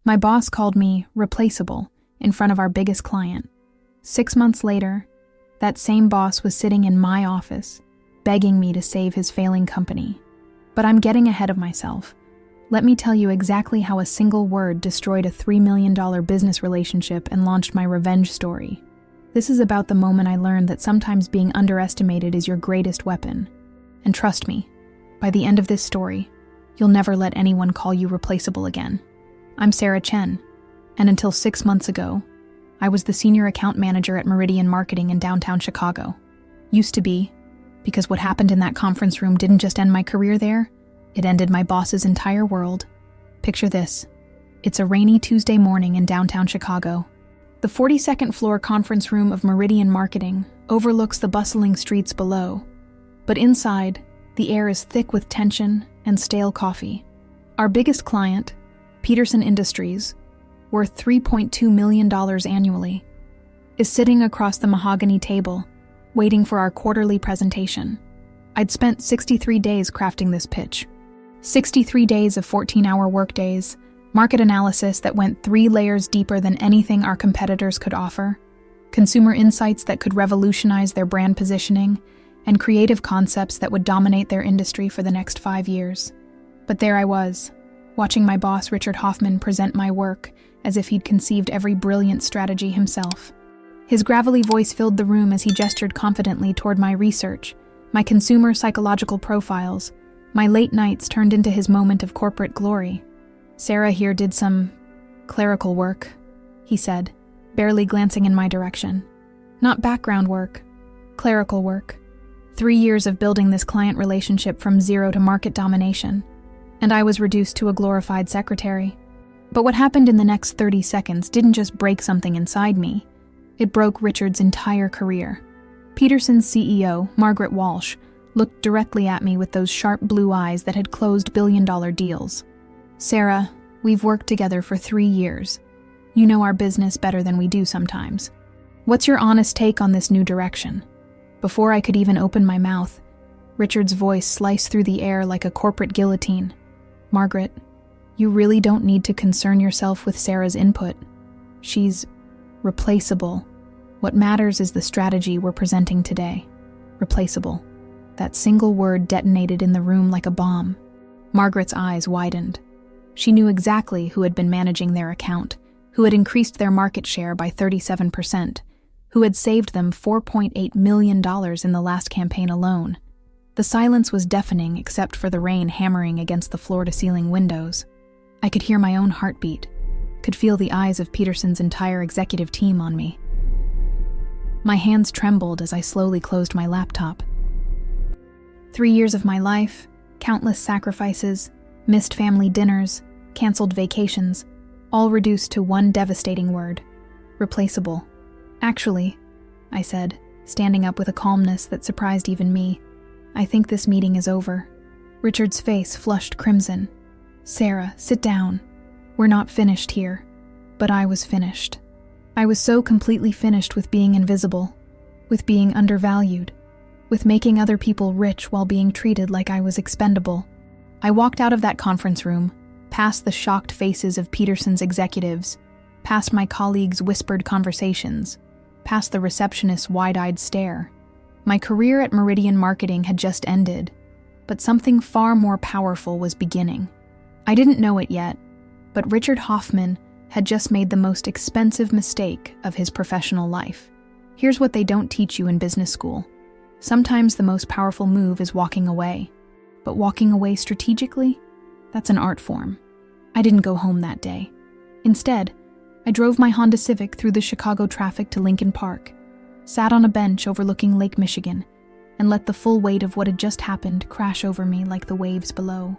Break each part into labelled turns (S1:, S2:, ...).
S1: My boss called me replaceable in front of our biggest client. 6 months later, that same boss was sitting in my office, begging me to save his failing company. But I'm getting ahead of myself. Let me tell you exactly how a single word destroyed a $3 million business relationship and launched my revenge story. This is about the moment I learned that sometimes being underestimated is your greatest weapon. And trust me, by the end of this story, you'll never let anyone call you replaceable again. I'm Sarah Chen, and until 6 months ago, I was the senior account manager at Meridian Marketing in downtown Chicago. Used to be, because what happened in that conference room didn't just end my career there, it ended my boss's entire world. Picture this. It's a rainy Tuesday morning in downtown Chicago. The 42nd floor conference room of Meridian Marketing overlooks the bustling streets below. But inside, the air is thick with tension and stale coffee. Our biggest client, Peterson Industries, worth $3.2 million annually, is sitting across the mahogany table, waiting for our quarterly presentation. I'd spent 63 days crafting this pitch. 63 days of 14-hour workdays, market analysis that went 3 layers deeper than anything our competitors could offer, consumer insights that could revolutionize their brand positioning, and creative concepts that would dominate their industry for the next 5 years. But there I was, watching my boss Richard Hoffman present my work as if he'd conceived every brilliant strategy himself. His gravelly voice filled the room as he gestured confidently toward my research, my consumer psychological profiles. My late nights turned into his moment of corporate glory. "Sarah here did some clerical work," he said, barely glancing in my direction. "Not background work, clerical work. 3 years of building this client relationship from zero to market domination, and I was reduced to a glorified secretary." But what happened in the next 30 seconds didn't just break something inside me. It broke Richard's entire career. Peterson's CEO, Margaret Walsh, looked directly at me with those sharp blue eyes that had closed billion-dollar deals. "Sarah, we've worked together for 3 years. You know our business better than we do sometimes. What's your honest take on this new direction?" Before I could even open my mouth, Richard's voice sliced through the air like a corporate guillotine. "Margaret, you really don't need to concern yourself with Sarah's input. She's replaceable. What matters is the strategy we're presenting today. Replaceable." That single word detonated in the room like a bomb. Margaret's eyes widened. She knew exactly who had been managing their account, who had increased their market share by 37%, who had saved them $4.8 million in the last campaign alone. The silence was deafening except for the rain hammering against the floor-to-ceiling windows. I could hear my own heartbeat, could feel the eyes of Peterson's entire executive team on me. My hands trembled as I slowly closed my laptop. 3 years of my life, countless sacrifices, missed family dinners, canceled vacations, all reduced to one devastating word: replaceable. "Actually," I said, standing up with a calmness that surprised even me, "I think this meeting is over." Richard's face flushed crimson. "Sarah, sit down. We're not finished here." But I was finished. I was so completely finished with being invisible, with being undervalued, with making other people rich while being treated like I was expendable. I walked out of that conference room, past the shocked faces of Peterson's executives, past my colleagues' whispered conversations, past the receptionist's wide-eyed stare. My career at Meridian Marketing had just ended, but something far more powerful was beginning. I didn't know it yet, but Richard Hoffman had just made the most expensive mistake of his professional life. Here's what they don't teach you in business school. Sometimes the most powerful move is walking away. But walking away strategically? That's an art form. I didn't go home that day. Instead, I drove my Honda Civic through the Chicago traffic to Lincoln Park, sat on a bench overlooking Lake Michigan, and let the full weight of what had just happened crash over me like the waves below.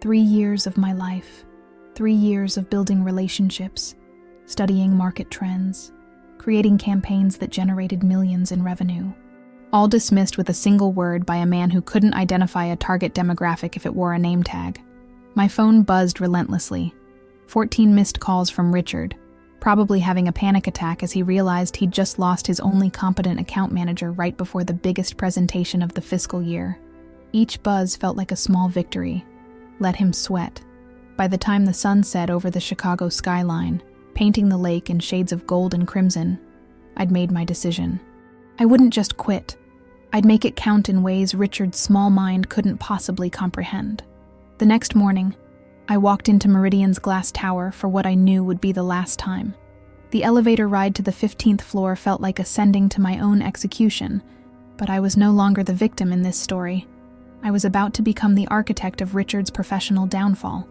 S1: 3 years of my life. 3 years of building relationships, studying market trends, creating campaigns that generated millions in revenue. All dismissed with a single word by a man who couldn't identify a target demographic if it wore a name tag. My phone buzzed relentlessly. 14 missed calls from Richard, probably having a panic attack as he realized he'd just lost his only competent account manager right before the biggest presentation of the fiscal year. Each buzz felt like a small victory. Let him sweat. By the time the sun set over the Chicago skyline, painting the lake in shades of gold and crimson, I'd made my decision. I wouldn't just quit. I'd make it count in ways Richard's small mind couldn't possibly comprehend. The next morning, I walked into Meridian's glass tower for what I knew would be the last time. The elevator ride to the 15th floor felt like ascending to my own execution, but I was no longer the victim in this story. I was about to become the architect of Richard's professional downfall.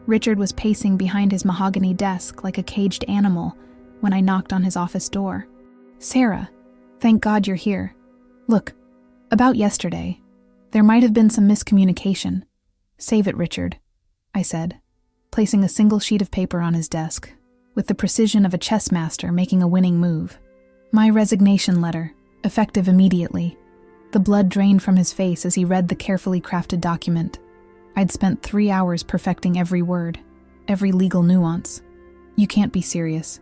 S1: Richard was pacing behind his mahogany desk like a caged animal when I knocked on his office door. "Sarah, thank God you're here. Look, about yesterday, there might have been some miscommunication. Save it, Richard," I said, placing a single sheet of paper on his desk, with the precision of a chess master making a winning move. My resignation letter, effective immediately. The blood drained from his face as he read the carefully crafted document. I'd spent 3 hours perfecting every word, every legal nuance. "You can't be serious.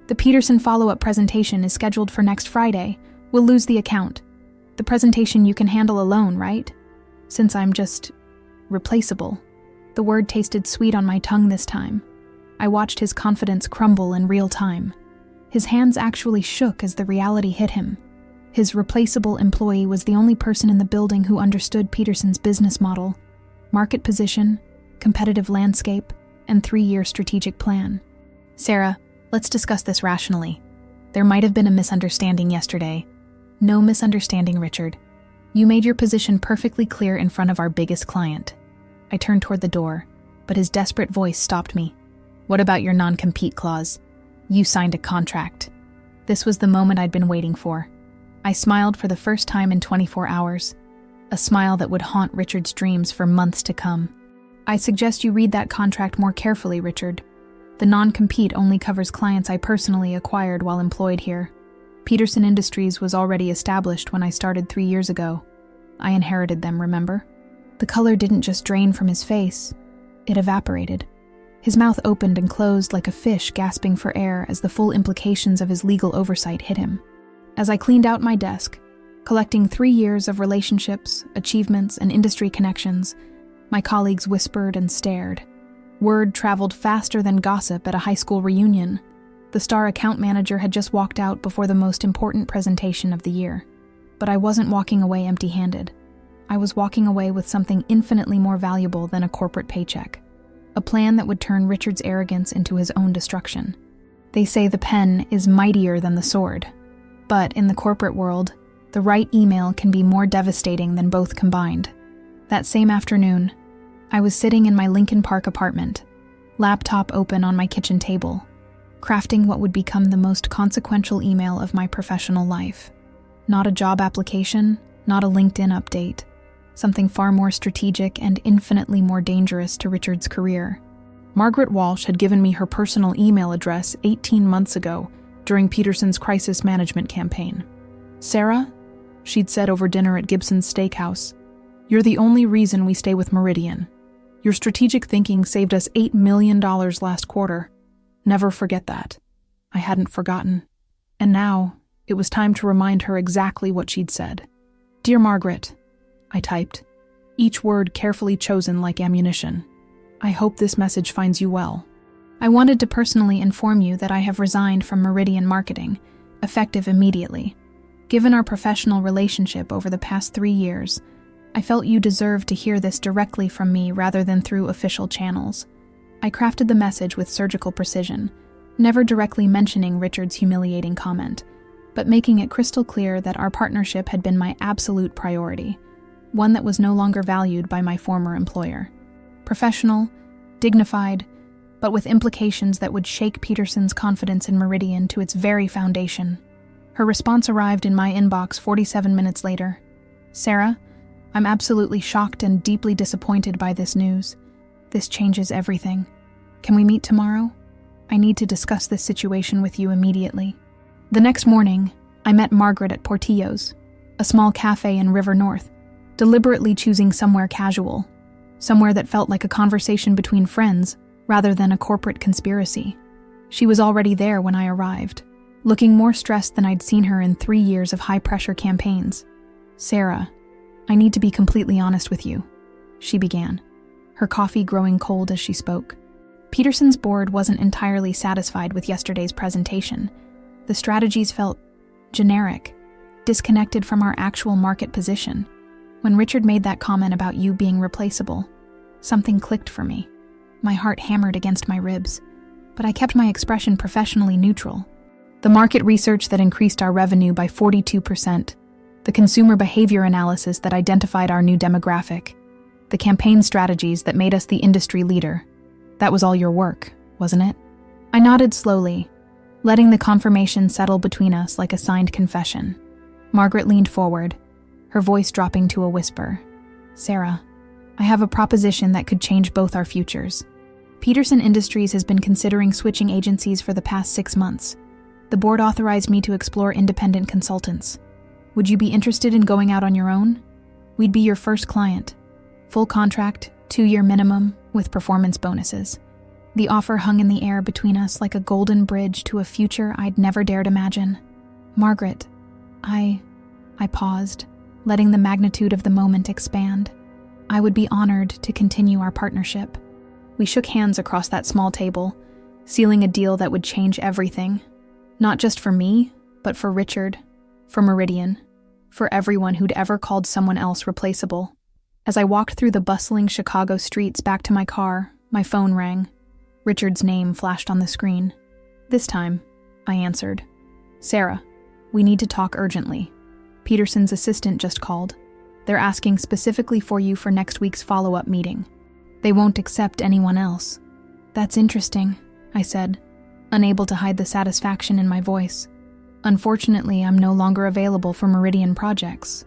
S1: The Peterson follow-up presentation is scheduled for next Friday. We'll lose the account. The presentation you can handle alone, right? Since I'm just replaceable." The word tasted sweet on my tongue this time. I watched his confidence crumble in real time. His hands actually shook as the reality hit him. His replaceable employee was the only person in the building who understood Peterson's business model, market position, competitive landscape, and 3-year strategic plan. "Sarah, let's discuss this rationally. There might have been a misunderstanding yesterday." "No misunderstanding, Richard. You made your position perfectly clear in front of our biggest client." I turned toward the door, but his desperate voice stopped me. "What about your non-compete clause? You signed a contract." This was the moment I'd been waiting for. I smiled for the first time in 24 hours, a smile that would haunt Richard's dreams for months to come. "I suggest you read that contract more carefully, Richard. The non-compete only covers clients I personally acquired while employed here. Peterson Industries was already established when I started 3 years ago. I inherited them, remember?" The color didn't just drain from his face, it evaporated. His mouth opened and closed like a fish gasping for air as the full implications of his legal oversight hit him. As I cleaned out my desk, collecting 3 years of relationships, achievements, and industry connections, my colleagues whispered and stared. Word traveled faster than gossip at a high school reunion. The star account manager had just walked out before the most important presentation of the year. But I wasn't walking away empty-handed. I was walking away with something infinitely more valuable than a corporate paycheck. A plan that would turn Richard's arrogance into his own destruction. They say the pen is mightier than the sword. But in the corporate world, the right email can be more devastating than both combined. That same afternoon, I was sitting in my Lincoln Park apartment, laptop open on my kitchen table, crafting what would become the most consequential email of my professional life. Not a job application, not a LinkedIn update. Something far more strategic and infinitely more dangerous to Richard's career. Margaret Walsh had given me her personal email address 18 months ago during Peterson's crisis management campaign. "Sarah," she'd said over dinner at Gibson's Steakhouse, "you're the only reason we stay with Meridian. Your strategic thinking saved us $8 million last quarter. Never forget that." I hadn't forgotten. And now, it was time to remind her exactly what she'd said. "Dear Margaret," I typed, each word carefully chosen like ammunition. "I hope this message finds you well. I wanted to personally inform you that I have resigned from Meridian Marketing, effective immediately. Given our professional relationship over the past 3 years, I felt you deserved to hear this directly from me rather than through official channels." I crafted the message with surgical precision, never directly mentioning Richard's humiliating comment, but making it crystal clear that our partnership had been my absolute priority, one that was no longer valued by my former employer. Professional, dignified, but with implications that would shake Peterson's confidence in Meridian to its very foundation. Her response arrived in my inbox 47 minutes later. "Sarah, I'm absolutely shocked and deeply disappointed by this news. This changes everything. Can we meet tomorrow? I need to discuss this situation with you immediately." The next morning, I met Margaret at Portillo's, a small cafe in River North, deliberately choosing somewhere casual, somewhere that felt like a conversation between friends rather than a corporate conspiracy. She was already there when I arrived, looking more stressed than I'd seen her in 3 years of high-pressure campaigns. "Sarah, I need to be completely honest with you," she began, her coffee growing cold as she spoke. Peterson's board wasn't entirely satisfied with yesterday's presentation. The strategies felt generic, disconnected from our actual market position. When Richard made that comment about you being replaceable, something clicked for me. My heart hammered against my ribs, but I kept my expression professionally neutral. The market research that increased our revenue by 42%, the consumer behavior analysis that identified our new demographic, the campaign strategies that made us the industry leader. That was all your work, wasn't it? I nodded slowly, letting the confirmation settle between us like a signed confession. Margaret leaned forward, her voice dropping to a whisper. Sarah, I have a proposition that could change both our futures. Peterson Industries has been considering switching agencies for the past 6 months. The board authorized me to explore independent consultants. Would you be interested in going out on your own? We'd be your first client. Full contract, 2-year minimum, with performance bonuses. The offer hung in the air between us like a golden bridge to a future I'd never dared imagine. Margaret, I paused, letting the magnitude of the moment expand. I would be honored to continue our partnership. We shook hands across that small table, sealing a deal that would change everything. Not just for me, but for Richard, for Meridian, for everyone who'd ever called someone else replaceable. As I walked through the bustling Chicago streets back to my car, my phone rang. Richard's name flashed on the screen. This time, I answered. Sarah, we need to talk urgently. Peterson's assistant just called. They're asking specifically for you for next week's follow-up meeting. They won't accept anyone else. That's interesting, I said, unable to hide the satisfaction in my voice. Unfortunately, I'm no longer available for Meridian projects.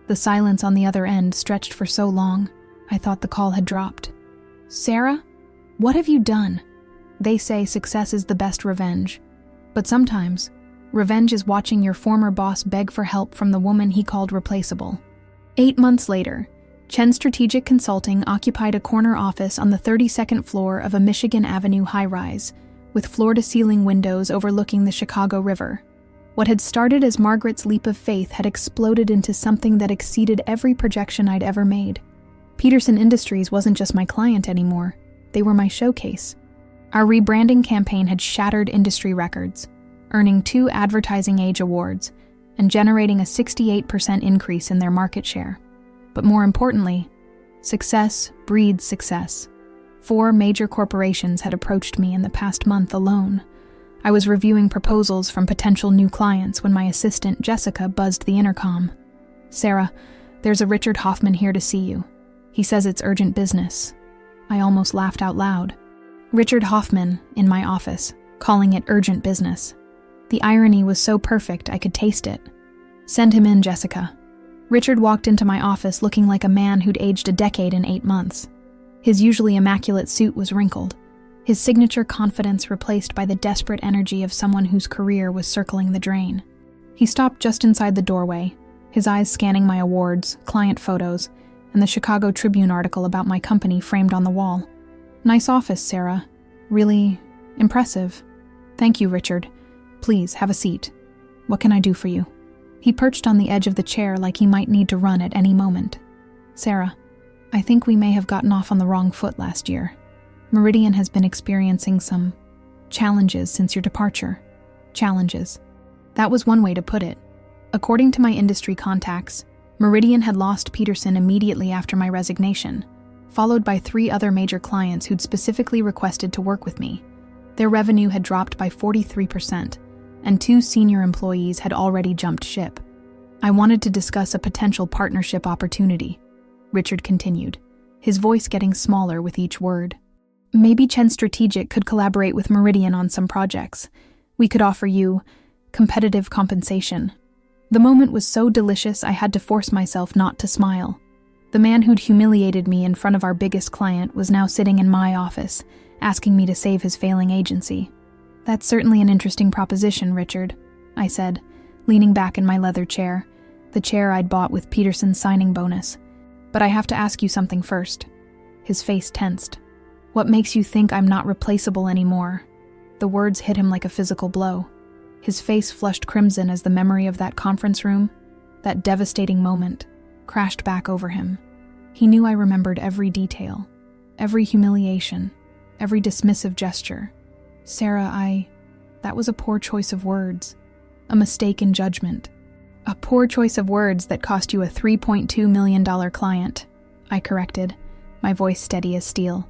S1: The silence on the other end stretched for so long, I thought the call had dropped. Sarah, what have you done? They say success is the best revenge. But sometimes, revenge is watching your former boss beg for help from the woman he called replaceable. 8 months later, Chen Strategic Consulting occupied a corner office on the 32nd floor of a Michigan Avenue high-rise, with floor-to-ceiling windows overlooking the Chicago River. What had started as Margaret's leap of faith had exploded into something that exceeded every projection I'd ever made. Peterson Industries wasn't just my client anymore, they were my showcase. Our rebranding campaign had shattered industry records, earning 2 Advertising Age awards and generating a 68% increase in their market share. But more importantly, success breeds success. 4 major corporations had approached me in the past month alone. I was reviewing proposals from potential new clients when my assistant, Jessica, buzzed the intercom. Sarah, there's a Richard Hoffman here to see you. He says it's urgent business. I almost laughed out loud. Richard Hoffman, in my office, calling it urgent business. The irony was so perfect I could taste it. Send him in, Jessica. Richard walked into my office looking like a man who'd aged a decade in 8 months. His usually immaculate suit was wrinkled, his signature confidence replaced by the desperate energy of someone whose career was circling the drain. He stopped just inside the doorway, his eyes scanning my awards, client photos, and the Chicago Tribune article about my company framed on the wall. Nice office, Sarah. Really impressive. Thank you, Richard. Please, have a seat. What can I do for you? He perched on the edge of the chair like he might need to run at any moment. Sarah, I think we may have gotten off on the wrong foot last year. Meridian has been experiencing some challenges since your departure. Challenges. That was one way to put it. According to my industry contacts, Meridian had lost Peterson immediately after my resignation, followed by 3 other major clients who'd specifically requested to work with me. Their revenue had dropped by 43%, and 2 senior employees had already jumped ship. I wanted to discuss a potential partnership opportunity, Richard continued, his voice getting smaller with each word. Maybe Chen Strategic could collaborate with Meridian on some projects. We could offer you competitive compensation. The moment was so delicious I had to force myself not to smile. The man who'd humiliated me in front of our biggest client was now sitting in my office, asking me to save his failing agency. That's certainly an interesting proposition, Richard, I said, leaning back in my leather chair, the chair I'd bought with Peterson's signing bonus. But I have to ask you something first. His face tensed. What makes you think I'm not replaceable anymore? The words hit him like a physical blow. His face flushed crimson as the memory of that conference room, that devastating moment, crashed back over him. He knew I remembered every detail, every humiliation, every dismissive gesture. Sarah, that was a poor choice of words. A mistake in judgment. A poor choice of words that cost you a $3.2 million client, I corrected, my voice steady as steel.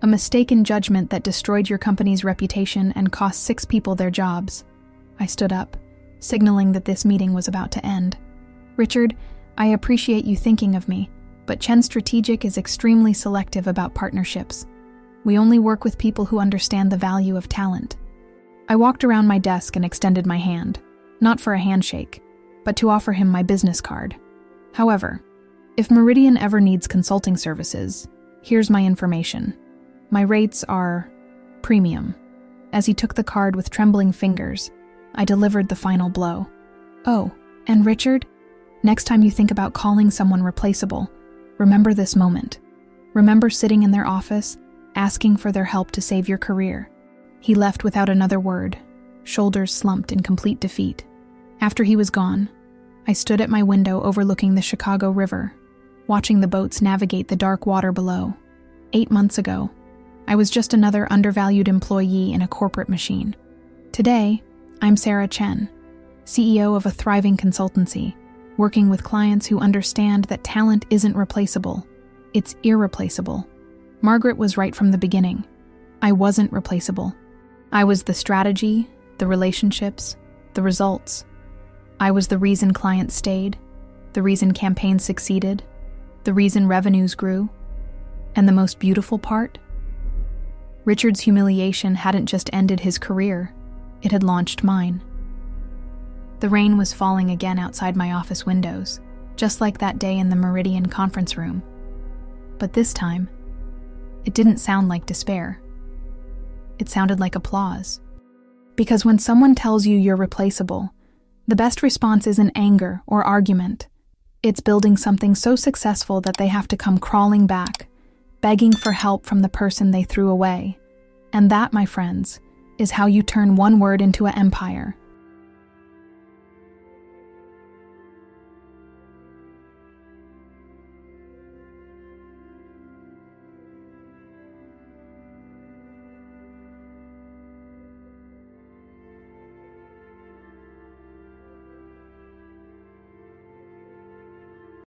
S1: A mistake in judgment that destroyed your company's reputation and cost 6 people their jobs. I stood up, signaling that this meeting was about to end. Richard, I appreciate you thinking of me, but Chen Strategic is extremely selective about partnerships. We only work with people who understand the value of talent. I walked around my desk and extended my hand, not for a handshake, but to offer him my business card. However, if Meridian ever needs consulting services, here's my information. My rates are premium. As he took the card with trembling fingers, I delivered the final blow. Oh, and Richard, next time you think about calling someone replaceable, remember this moment. Remember sitting in their office, asking for their help to save your career. He left without another word, shoulders slumped in complete defeat. After he was gone, I stood at my window overlooking the Chicago River, watching the boats navigate the dark water below. 8 months ago, I was just another undervalued employee in a corporate machine. Today, I'm Sarah Chen, CEO of a thriving consultancy, working with clients who understand that talent isn't replaceable, it's irreplaceable. Margaret was right from the beginning. I wasn't replaceable. I was the strategy, the relationships, the results. I was the reason clients stayed, the reason campaigns succeeded, the reason revenues grew. And the most beautiful part? Richard's humiliation hadn't just ended his career, it had launched mine. The rain was falling again outside my office windows, just like that day in the Meridian conference room. But this time, it didn't sound like despair. It sounded like applause. Because when someone tells you you're replaceable, the best response isn't anger or argument. It's building something so successful that they have to come crawling back, begging for help from the person they threw away. And that, my friends, is how you turn one word into an empire.